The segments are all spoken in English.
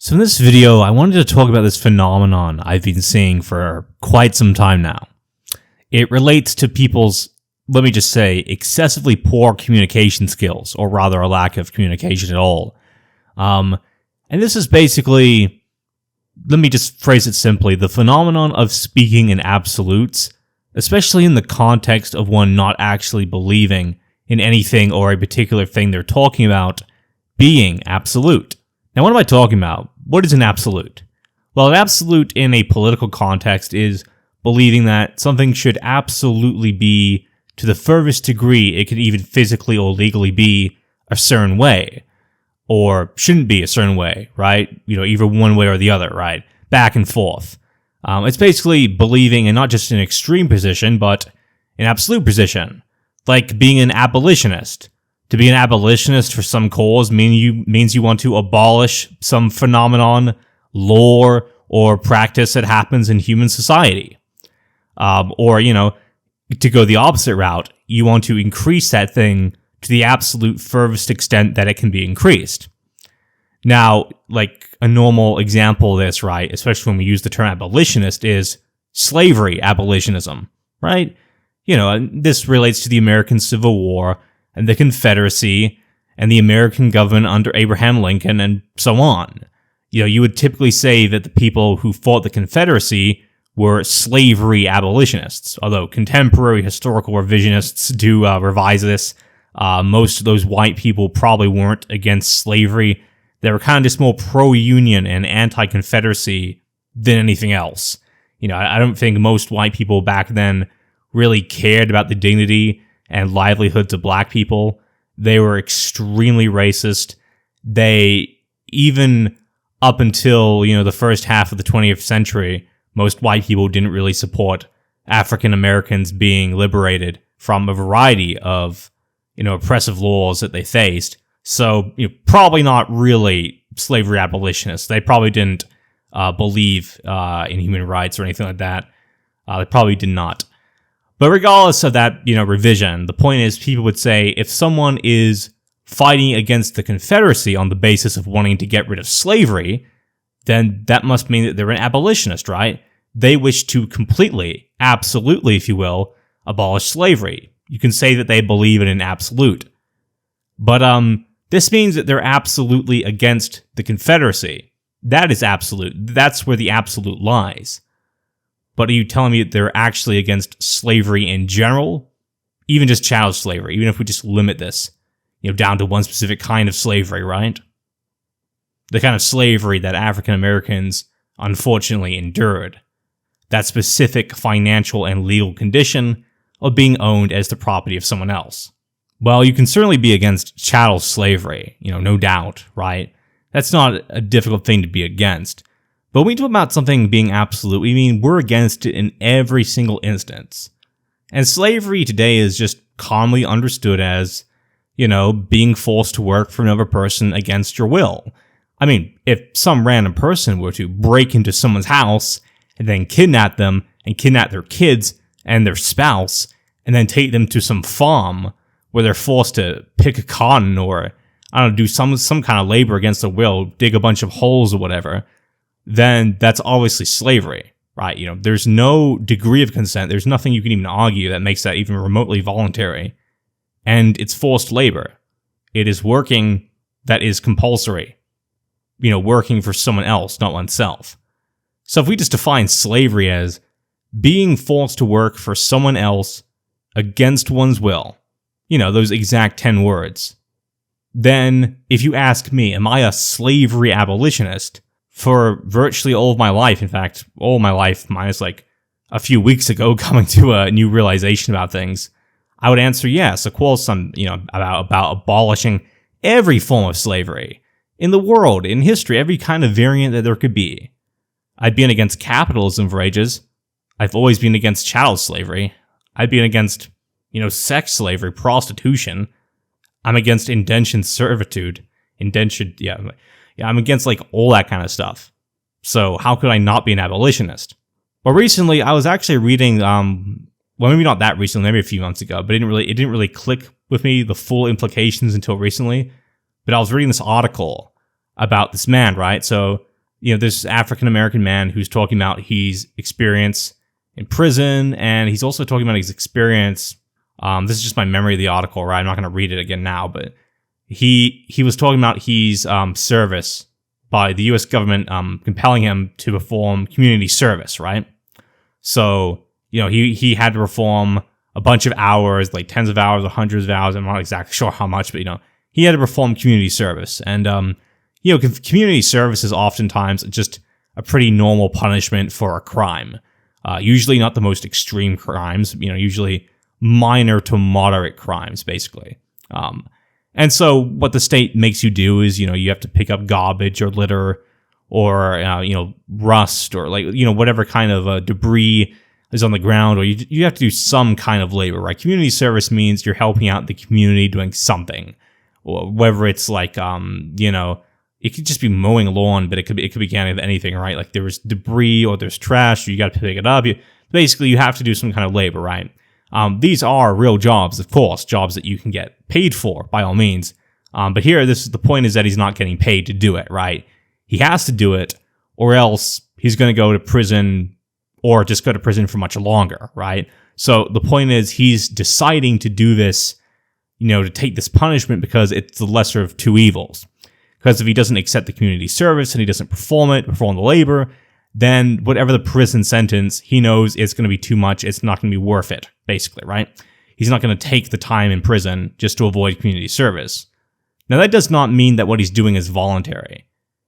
So in this video, I wanted to talk about this phenomenon I've been seeing for quite some time now. It relates to people's, let me just say, excessively poor communication skills, or rather a lack of communication at all. And this is basically, let me just phrase it simply, the phenomenon of speaking in absolutes, especially in the context of one not actually believing in anything or a particular thing they're talking about being absolute. Now, what am I talking about? What is an absolute? Well, an absolute in a political context is believing that something should absolutely be, to the furthest degree it could even physically or legally be, a certain way. Or shouldn't be a certain way, right? You know, either one way or the other, right? Back and forth. It's basically believing in not just an extreme position, but an absolute position. Like being an abolitionist. To be an abolitionist for some cause means you want to abolish some phenomenon, law, or practice that happens in human society. Or, you know, to go the opposite route, you want to increase that thing to the absolute furthest extent that it can be increased. Now, like a normal example of this, right, especially when we use the term abolitionist, is slavery abolitionism, right? You know, this relates to the American Civil War and the Confederacy, and the American government under Abraham Lincoln, and so on. You know, you would typically say that the people who fought the Confederacy were slavery abolitionists, although contemporary historical revisionists do revise this. Most of those white people probably weren't against slavery. They were kind of just more pro-union and anti-Confederacy than anything else. You know, I don't think most white people back then really cared about the dignity and livelihoods of black people. They were extremely racist. They, even up until, you know, the first half of the 20th century, most white people didn't really support African Americans being liberated from a variety of, you know, oppressive laws that they faced. So, you know, probably not really slavery abolitionists. They probably didn't believe in human rights or anything like that. They probably did not. But regardless of that, you know, revision, the point is people would say if someone is fighting against the Confederacy on the basis of wanting to get rid of slavery, then that must mean that they're an abolitionist, right? They wish to completely, absolutely, if you will, abolish slavery. You can say that they believe in an absolute. But this means that they're absolutely against the Confederacy. That is absolute. That's where the absolute lies. But are you telling me that they're actually against slavery in general? Even just chattel slavery, even if we just limit this, you know, down to one specific kind of slavery, right? The kind of slavery that African Americans unfortunately endured. That specific financial and legal condition of being owned as the property of someone else. Well, you can certainly be against chattel slavery, you know, no doubt, right? That's not a difficult thing to be against. But when we talk about something being absolute, we mean we're against it in every single instance. And slavery today is just commonly understood as, you know, being forced to work for another person against your will. I mean, if some random person were to break into someone's house and then kidnap them and kidnap their kids and their spouse and then take them to some farm where they're forced to pick a cotton or, I don't know, do some kind of labor against their will, dig a bunch of holes or whatever, then that's obviously slavery, right? You know, there's no degree of consent. There's nothing you can even argue that makes that even remotely voluntary. And it's forced labor. It is working that is compulsory. You know, working for someone else, not oneself. So if we just define slavery as being forced to work for someone else against one's will, you know, those exact 10 words, then if you ask me, am I a slavery abolitionist? For virtually all of my life, in fact, all of my life, minus like a few weeks ago, coming to a new realization about things, I would answer yes. Of course, I'm, you know, about abolishing every form of slavery in the world, in history, every kind of variant that there could be. I've been against capitalism for ages. I've always been against chattel slavery. I've been against, you know, sex slavery, prostitution. I'm against indentured servitude, I'm against like all that kind of stuff. So how could I not be an abolitionist? Well, recently I was actually reading, well, maybe not that recently, maybe a few months ago, but it didn't really click with me, the full implications until recently. But I was reading this article about this man, right? So this African-American man who's talking about his experience in prison, and he's also talking about his experience. This is just my memory of the article, right? I'm not going to read it again now, but he was talking about his service by the U.S. government compelling him to perform community service, right? So, he had to perform a bunch of hours, like tens of hours or hundreds of hours. I'm not exactly sure how much, but, he had to perform community service. And, community service is oftentimes just a pretty normal punishment for a crime. Usually not the most extreme crimes, usually minor to moderate crimes, basically. And so what the state makes you do is, you have to pick up garbage or litter or, rust or whatever kind of debris is on the ground, or you have to do some kind of labor, right? Community service means you're helping out the community doing something, or whether it's like, it could just be mowing a lawn, but it could be kind of anything, right? Like there was debris or there's trash, you got to pick it up. Basically, you have to do some kind of labor, right? These are real jobs, of course, jobs that you can get paid for, by all means. But here, the point is that he's not getting paid to do it, right? He has to do it, or else he's going to go to prison, or just go to prison for much longer, right? So the point is, he's deciding to do this, to take this punishment because it's the lesser of two evils. Because if he doesn't accept the community service and he doesn't perform the labor, then whatever the prison sentence, he knows it's going to be too much. It's not going to be worth it, basically, right? He's not going to take the time in prison just to avoid community service. Now, that does not mean that what he's doing is voluntary.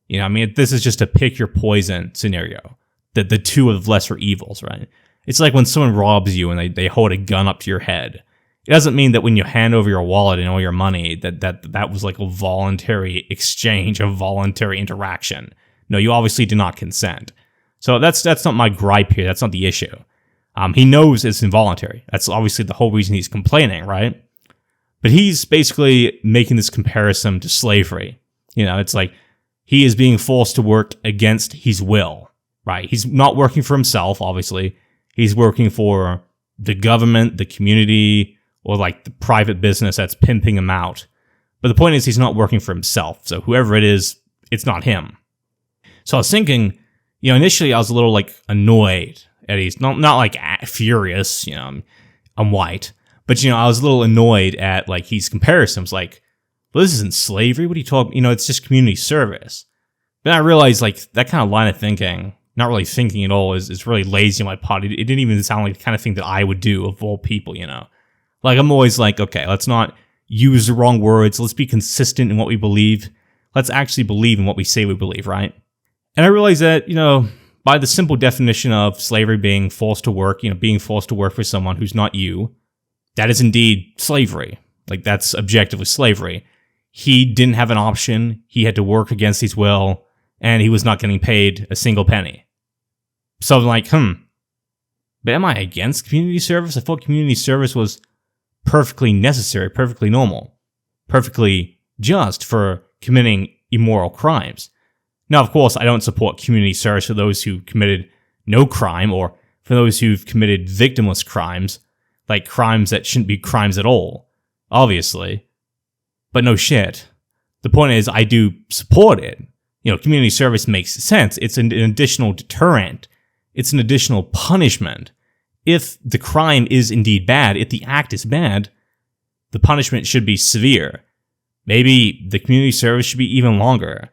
This is just a pick your poison scenario. The two of lesser evils, right? It's like when someone robs you and they hold a gun up to your head. It doesn't mean that when you hand over your wallet and all your money, that was like a voluntary exchange, a voluntary interaction. No, you obviously did not consent. So that's not my gripe here. That's not the issue. He knows it's involuntary. That's obviously the whole reason he's complaining, right? But he's basically making this comparison to slavery. It's like he is being forced to work against his will, right? He's not working for himself, obviously. He's working for the government, the community, or like the private business that's pimping him out. But the point is, he's not working for himself. So whoever it is, it's not him. So I was thinking, initially I was a little like annoyed at he's not like furious, I'm white, but I was a little annoyed at like his comparisons. Like, well, this isn't slavery. What are you talking? It's just community service. Then I realized like that kind of line of thinking, not really thinking at all, is really lazy on my part. It didn't even sound like the kind of thing that I would do of all people, Like, I'm always like, okay, let's not use the wrong words. Let's be consistent in what we believe. Let's actually believe in what we say we believe, right? And I realized that, by the simple definition of slavery being forced to work, being forced to work for someone who's not you, that is indeed slavery. Like, that's objectively slavery. He didn't have an option. He had to work against his will, and he was not getting paid a single penny. So I'm like, but am I against community service? I thought community service was perfectly necessary, perfectly normal, perfectly just for committing immoral crimes. Now, of course, I don't support community service for those who committed no crime, or for those who've committed victimless crimes, like crimes that shouldn't be crimes at all, obviously. But no shit. The point is, I do support it. Community service makes sense. It's an additional deterrent. It's an additional punishment. If the crime is indeed bad, if the act is bad, the punishment should be severe. Maybe the community service should be even longer.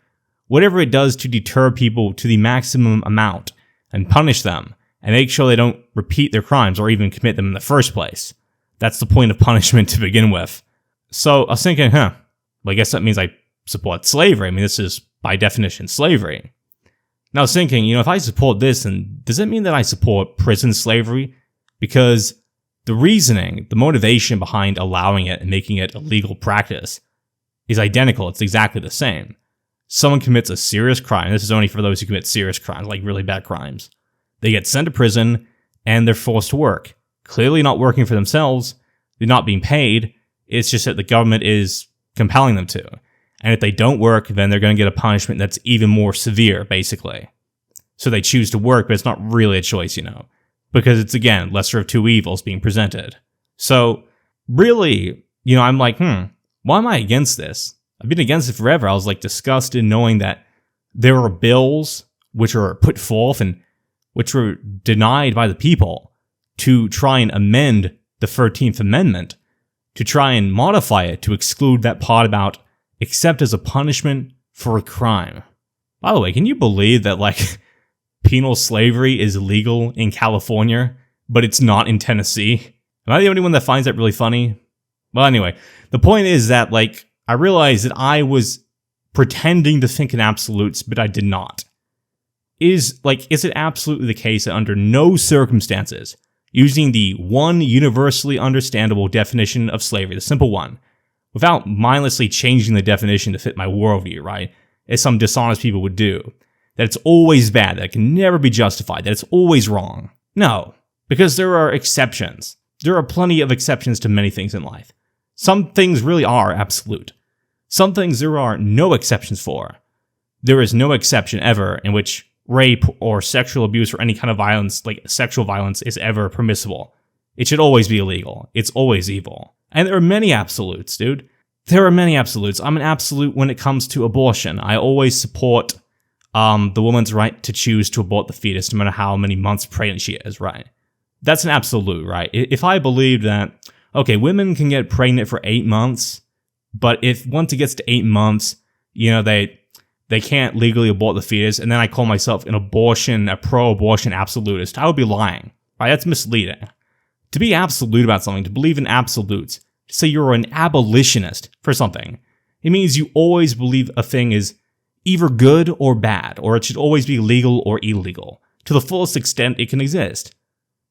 Whatever it does to deter people to the maximum amount and punish them and make sure they don't repeat their crimes or even commit them in the first place. That's the point of punishment to begin with. So I was thinking, well, I guess that means I support slavery. This is by definition slavery. Now I was thinking, if I support this, then does that mean that I support prison slavery? Because the reasoning, the motivation behind allowing it and making it a legal practice is identical. It's exactly the same. Someone commits a serious crime. This is only for those who commit serious crimes, like really bad crimes. They get sent to prison and they're forced to work. Clearly not working for themselves. They're not being paid. It's just that the government is compelling them to. And if they don't work, then they're going to get a punishment that's even more severe, basically. So they choose to work, but it's not really a choice, because it's, again, lesser of two evils being presented. So really, I'm like, why am I against this? I've been against it forever. I was like disgusted knowing that there are bills which were put forth and which were denied by the people to try and amend the 13th Amendment, to try and modify it to exclude that part about except as a punishment for a crime. By the way, can you believe that, like, penal slavery is legal in California, but it's not in Tennessee? Am I the only one that finds that really funny? Well, anyway, the point is that, like, I realized that I was pretending to think in absolutes, but I did not. Is it absolutely the case that under no circumstances, using the one universally understandable definition of slavery, the simple one, without mindlessly changing the definition to fit my worldview, right, as some dishonest people would do, that it's always bad, that it can never be justified, that it's always wrong? No, because there are exceptions. There are plenty of exceptions to many things in life. Some things really are absolute. Some things there are no exceptions for. There is no exception ever in which rape or sexual abuse or any kind of violence, like sexual violence, is ever permissible. It should always be illegal. It's always evil. And there are many absolutes, dude. There are many absolutes. I'm an absolute when it comes to abortion. I always support the woman's right to choose to abort the fetus no matter how many months pregnant she is, right? That's an absolute, right? If I believed that, okay, women can get pregnant for 8 months, but if once it gets to 8 months, you know, they can't legally abort the fetus, and then I call myself a pro-abortion absolutist, I would be lying, right? That's misleading. To be absolute about something, to believe in absolutes, to say you're an abolitionist for something, it means you always believe a thing is either good or bad, or it should always be legal or illegal, to the fullest extent it can exist.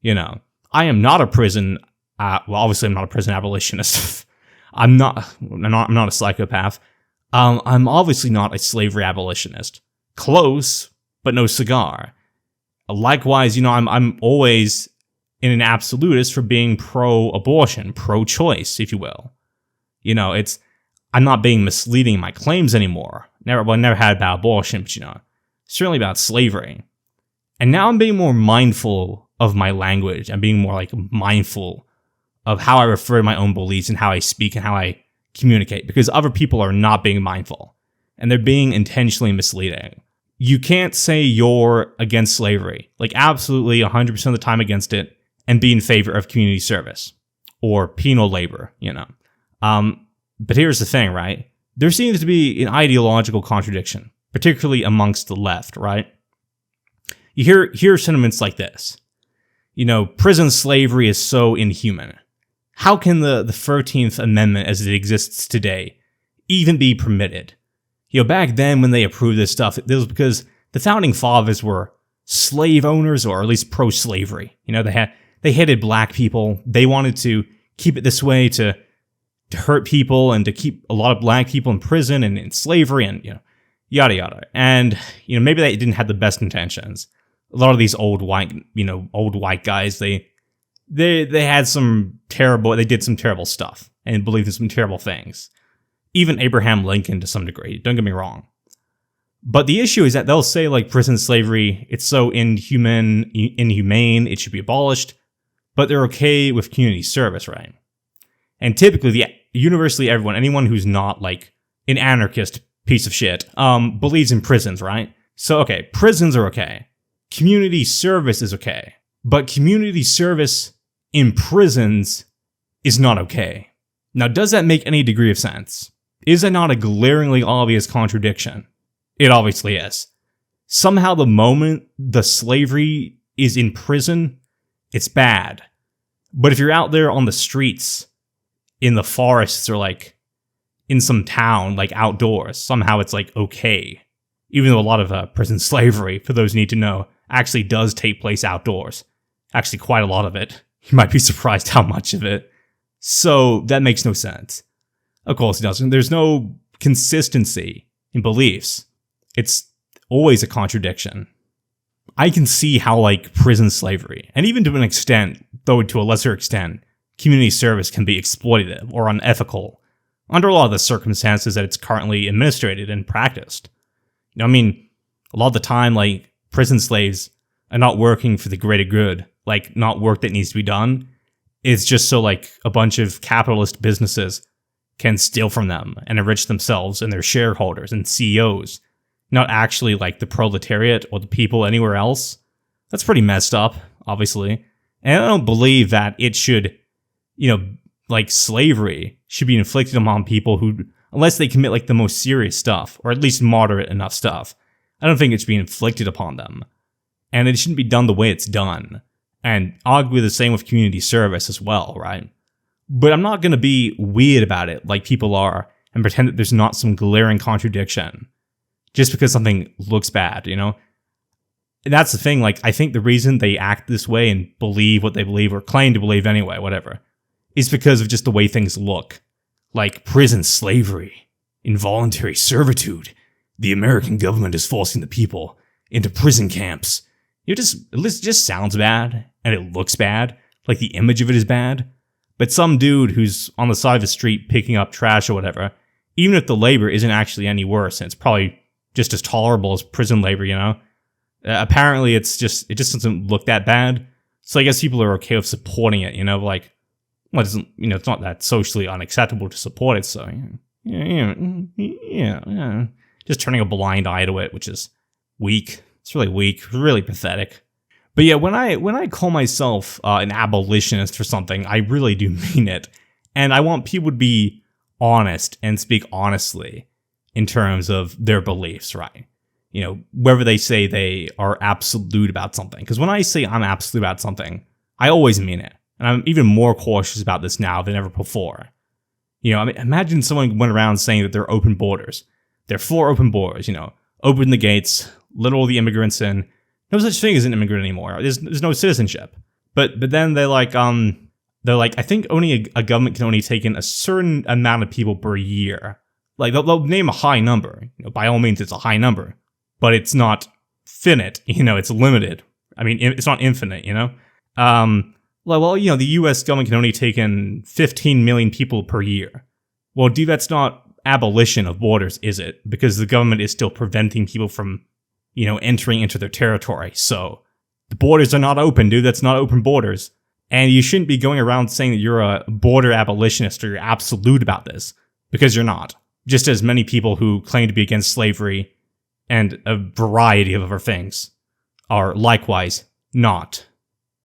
You know, I am not a prison, obviously I'm not a prison abolitionist. I'm not a psychopath. I'm obviously not a slavery abolitionist. Close, but no cigar. Likewise, you know, I'm always in an absolutist for being pro-abortion, pro-choice, if you will. You know, I'm not being misleading in my claims anymore. Never had about abortion, but, you know, certainly about slavery. And now I'm being more mindful of my language. I'm being more, like, mindful of how I refer to my own beliefs and how I speak and how I communicate, because other people are not being mindful, and they're being intentionally misleading. You can't say you're against slavery, like absolutely 100% of the time against it, and be in favor of community service or penal labor, you know. But here's the thing, right? There seems to be an ideological contradiction, particularly amongst the left, right? You hear sentiments like this. You know, prison slavery is so inhuman. How can the 13th Amendment as it exists today even be permitted? You know, back then when they approved this stuff, it was because the founding fathers were slave owners, or at least pro-slavery. You know, they hated black people. They wanted to keep it this way to hurt people and to keep a lot of black people in prison and in slavery and, you know, yada yada. And, you know, maybe they didn't have the best intentions. A lot of these old white guys, they did some terrible stuff and believed in some terrible things. Even Abraham Lincoln to some degree, don't get me wrong. But the issue is that they'll say, like, prison slavery, it's so inhumane, it should be abolished, but they're okay with community service, right? And typically, universally anyone who's not, like, an anarchist piece of shit, believes in prisons, right? So, okay, prisons are okay. Community service is okay. But community service in prisons is not okay. Now, does that make any degree of sense? Is that not a glaringly obvious contradiction? It obviously is. Somehow the moment the slavery is in prison, it's bad. But if you're out there on the streets, in the forests, or, like, in some town, like, outdoors, somehow it's, like, okay. Even though a lot of prison slavery, for those who need to know, actually does take place outdoors. Actually, quite a lot of it. You might be surprised how much of it. So that makes no sense. Of course it doesn't. There's no consistency in beliefs. It's always a contradiction. I can see how, like, prison slavery, and even to an extent, though to a lesser extent, community service can be exploitative or unethical under a lot of the circumstances that it's currently administrated and practiced. You know, I mean, a lot of the time, like, prison slaves are not working for the greater good, like, not work that needs to be done. It's just so, like, a bunch of capitalist businesses can steal from them and enrich themselves and their shareholders and CEOs not actually like the proletariat or the people anywhere else. That's pretty messed up, obviously. And I don't believe that it should, like slavery should be inflicted upon people who, unless they commit like the most serious stuff, or at least moderate enough stuff. I don't think it should be inflicted upon them. And it shouldn't be done the way it's done. And arguably the same with community service as well, right? But I'm not going to be weird about it like people are and pretend that there's not some glaring contradiction just because something looks bad, And that's the thing, like, I think the reason they act this way and believe what they believe, or claim to believe anyway, whatever, is because of just the way things look. Like prison slavery, involuntary servitude. The American government is forcing the people into prison camps. It just sounds bad, and it looks bad. Like the image of it is bad. But some dude who's on the side of the street picking up trash or whatever, even if the labor isn't actually any worse, and it's probably just as tolerable as prison labor, apparently it just doesn't look that bad. So I guess people are okay with supporting it, like, well, it doesn't, it's not that socially unacceptable to support it, so yeah. Just turning a blind eye to it, which is weak. It's really weak, really pathetic. But yeah, when I call myself an abolitionist for something, I really do mean it. And I want people to be honest and speak honestly in terms of their beliefs, right? Whether they say they are absolute about something. Because when I say I'm absolute about something, I always mean it. And I'm even more cautious about this now than ever before. Imagine someone went around saying that they're open borders. They're for open borders, open the gates, let all the immigrants in. No such thing as an immigrant anymore. There's no citizenship. But then they're like, I think only a government can only take in a certain amount of people per year. Like they'll name a high number. By all means, it's a high number, but it's not finite. It's limited. I mean, it's not infinite. The U.S. government can only take in 15 million people per year. Well, dude, that's not abolition of borders, is it? Because the government is still preventing people from, entering into their territory. So the borders are not open, dude. That's not open borders. And you shouldn't be going around saying that you're a border abolitionist or you're absolute about this, because you're not. Just as many people who claim to be against slavery and a variety of other things are likewise not.